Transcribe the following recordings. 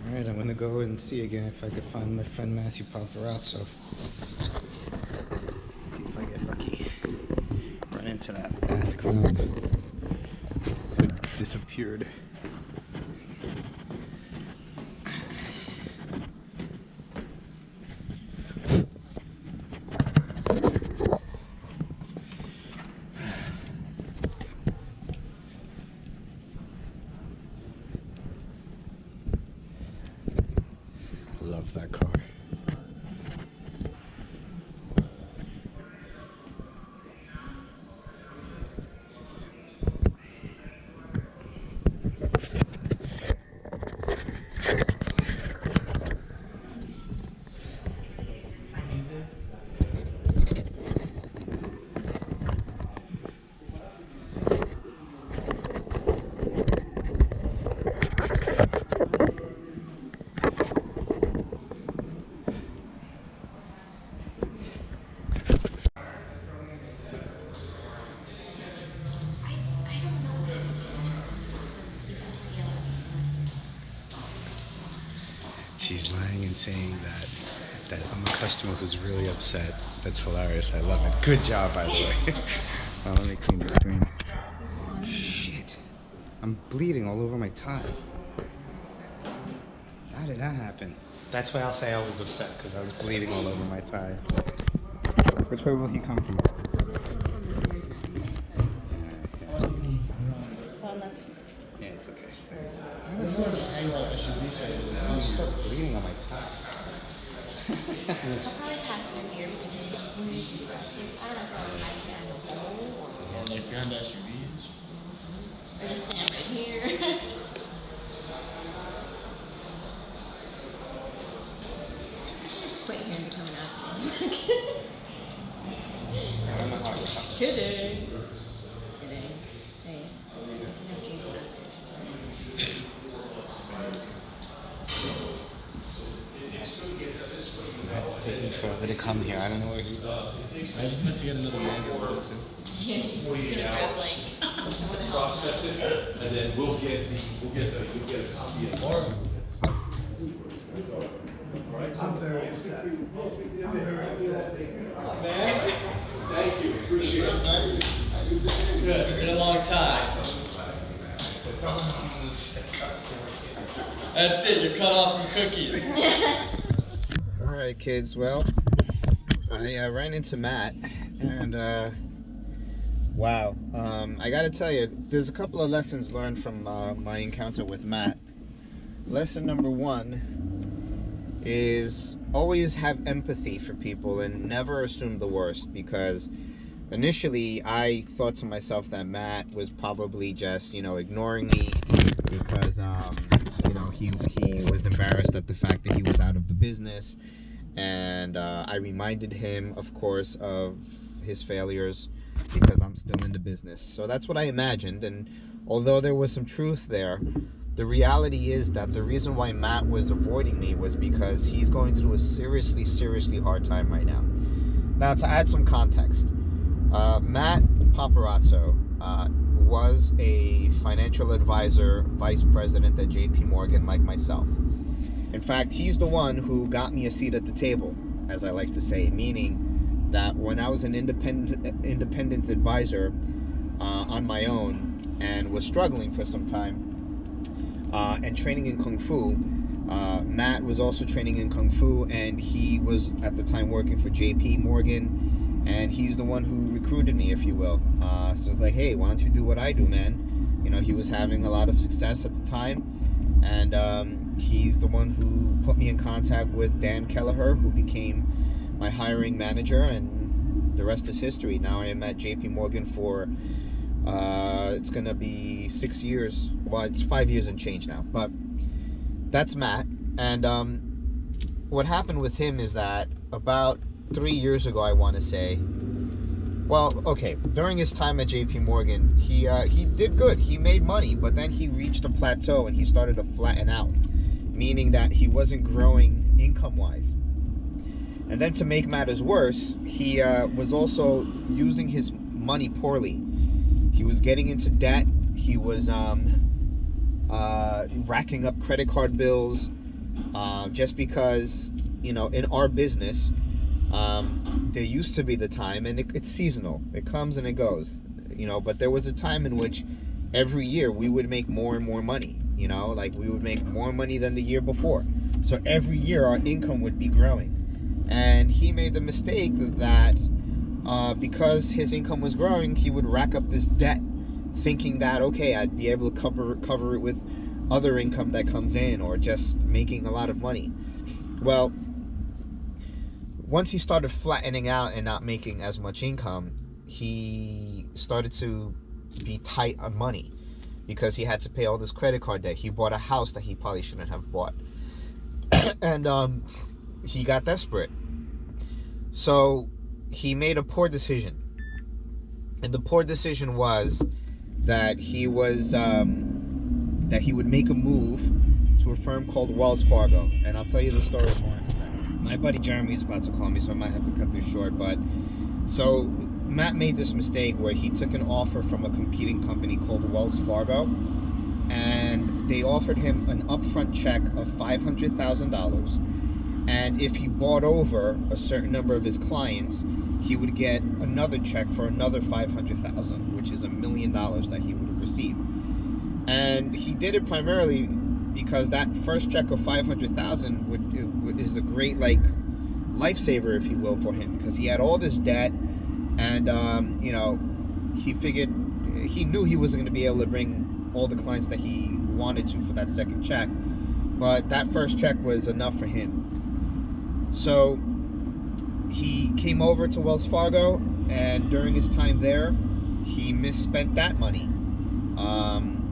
Alright, I'm gonna go and see again if I could find my friend Matthew Paparazzo. See if I get lucky. Run into that ass clown. Disappeared. Love that car. She's lying and saying that I'm a customer who's really upset. That's hilarious. I love it. Good job, by the way. Let me clean the screen. Shit. I'm bleeding all over my tie. How did that happen? That's why I'll say I was upset, because I was bleeding all over my tie. Which way will he come from? Yeah, it's okay. Thanks. I'm start bleeding on my tie. I'll probably pass through here because his wound is expressive. I don't know if I'll imagine that as a whole or Like behind SUVs? or just stand right here. Just quit here and be coming out. I don't know how it happens. Kidding. Kidding. Hey. No change in aspirations. It's taking forever to come here. I don't know where he's at. I just meant to get another mango or two. Yeah, he's gonna grab like what the hell. Process it, and then you'll get a copy of it. I'm very upset. I'm very upset. Thank you, appreciate it. Good, it's been a long time. That's it, you're cut off from cookies. Alright, kids. Well, I ran into Matt, and wow. I gotta tell you, there's a couple of lessons learned from my encounter with Matt. Lesson number one is always have empathy for people and never assume the worst, because initially I thought to myself that Matt was probably just, ignoring me because, he was embarrassed at the fact that he was out of the business. And I reminded him, of course, of his failures because I'm still in the business. So that's what I imagined. And although there was some truth there, the reality is that the reason why Matt was avoiding me was because he's going through a seriously, seriously hard time right now. Now, to add some context, Matt Paparazzo was a financial advisor, vice president at JP Morgan, like myself. In fact, he's the one who got me a seat at the table, as I like to say, meaning that when I was an independent advisor on my own and was struggling for some time and training in Kung Fu, Matt was also training in Kung Fu, and he was at the time working for JP Morgan, and he's the one who recruited me, if you will. So it's like, hey, why don't you do what I do, man? He was having a lot of success at the time, and he's the one who put me in contact with Dan Kelleher, who became my hiring manager, and the rest is history. Now I am at JP Morgan for, it's going to be 6 years. Well, it's 5 years and change now, but that's Matt. And what happened with him is that about 3 years ago, I want to say, well, okay, during his time at JP Morgan, he did good. He made money, but then he reached a plateau and he started to flatten out, meaning that he wasn't growing income-wise. And then to make matters worse, he was also using his money poorly. He was getting into debt. He was racking up credit card bills, just because, you know, in our business, there used to be the time, and it's seasonal. It comes and it goes, you know, but there was a time in which every year we would make more and more money, you know, like we would make more money than the year before. So every year our income would be growing. And he made the mistake that because his income was growing, he would rack up this debt, thinking that, okay, I'd be able to cover it with other income that comes in, or just making a lot of money. Well, once he started flattening out and not making as much income, he started to be tight on money because he had to pay all this credit card debt. He bought a house that he probably shouldn't have bought. And he got desperate. So he made a poor decision. And the poor decision was that he would make a move to a firm called Wells Fargo. And I'll tell you the story more in a second. My buddy Jeremy is about to call me, so I might have to cut this short. But so Matt made this mistake where he took an offer from a competing company called Wells Fargo, and they offered him an upfront check of $500,000, and if he bought over a certain number of his clients, he would get another check for another $500,000, which is $1 million that he would have received. And he did it primarily because that first check of $500,000 is a great, like, lifesaver, if you will, for him, because he had all this debt, and you know, he knew he wasn't going to be able to bring all the clients that he wanted to for that second check, but that first check was enough for him. So he came over to Wells Fargo, and during his time there, he misspent that money.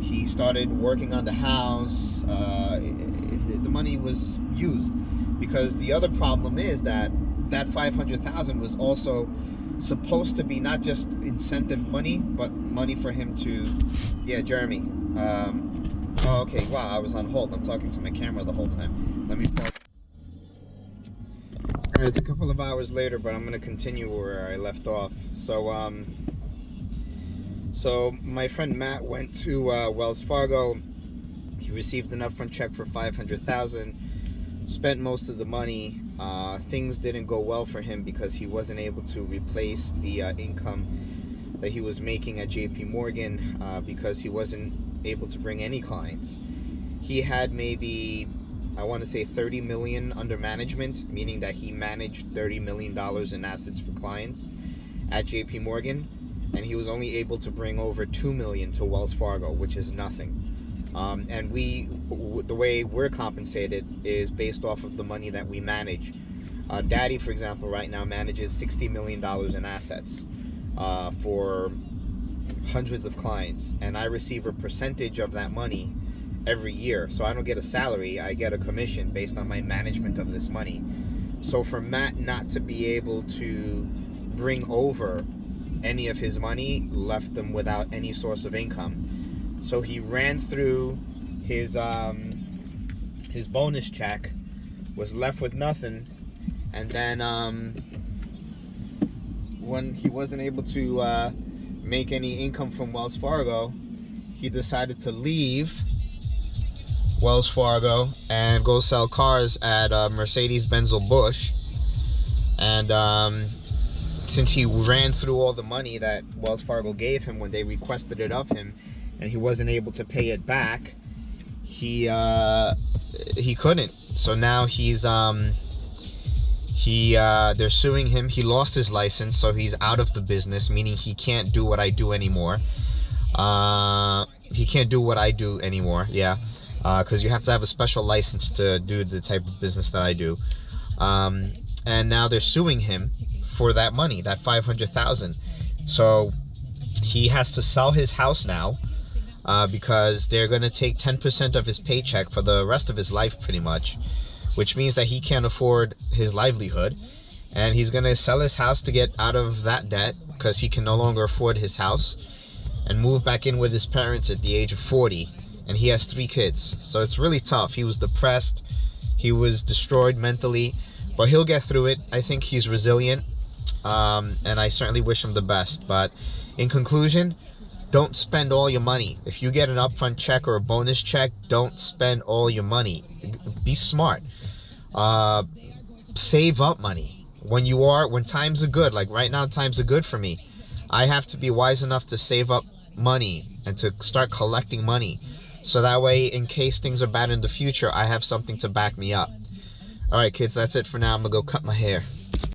He started working on the house. The money was used, because the other problem is that $500,000 was also supposed to be not just incentive money, but money for him to, yeah, Jeremy. Oh, okay, wow, I was on hold. I'm talking to my camera the whole time. Let me pause. All right, it's a couple of hours later, but I'm going to continue where I left off. So my friend Matt went to Wells Fargo. He received an upfront check for $500,000, spent most of the money. Things didn't go well for him because he wasn't able to replace the income that he was making at JP Morgan because he wasn't able to bring any clients. He had maybe, I want to say, 30 million under management, meaning that he managed $30 million in assets for clients at JP Morgan, and he was only able to bring over 2 million to Wells Fargo, which is nothing. And the way we're compensated is based off of the money that we manage. Daddy, for example, right now manages $60 million in assets for hundreds of clients, and I receive a percentage of that money every year. So I don't get a salary, I get a commission based on my management of this money. So for Matt not to be able to bring over any of his money left them without any source of income. So he ran through his bonus check, was left with nothing, and then when he wasn't able to make any income from Wells Fargo, he decided to leave Wells Fargo and go sell cars at Mercedes-Benz Busch. And since he ran through all the money that Wells Fargo gave him when they requested it of him, and he wasn't able to pay it back, he couldn't. So now they're suing him. He lost his license, so he's out of the business, meaning he can't do what I do anymore. He can't do what I do anymore, yeah, because you have to have a special license to do the type of business that I do. And now they're suing him for that money, that $500,000. So he has to sell his house now, because they're going to take 10% of his paycheck for the rest of his life, pretty much, which means that he can't afford his livelihood, and he's going to sell his house to get out of that debt because he can no longer afford his house, and move back in with his parents at the age of 40, and he has 3 kids. So it's really tough. He was depressed, he was destroyed mentally, but he'll get through it. I think he's resilient, and I certainly wish him the best. But in conclusion, don't spend all your money. If you get an upfront check or a bonus check, don't spend all your money. be smart. Save up money. When times are good, like right now times are good for me, I have to be wise enough to save up money and to start collecting money, so that way in case things are bad in the future, I have something to back me up. All right, kids, that's it for now. I'm gonna go cut my hair.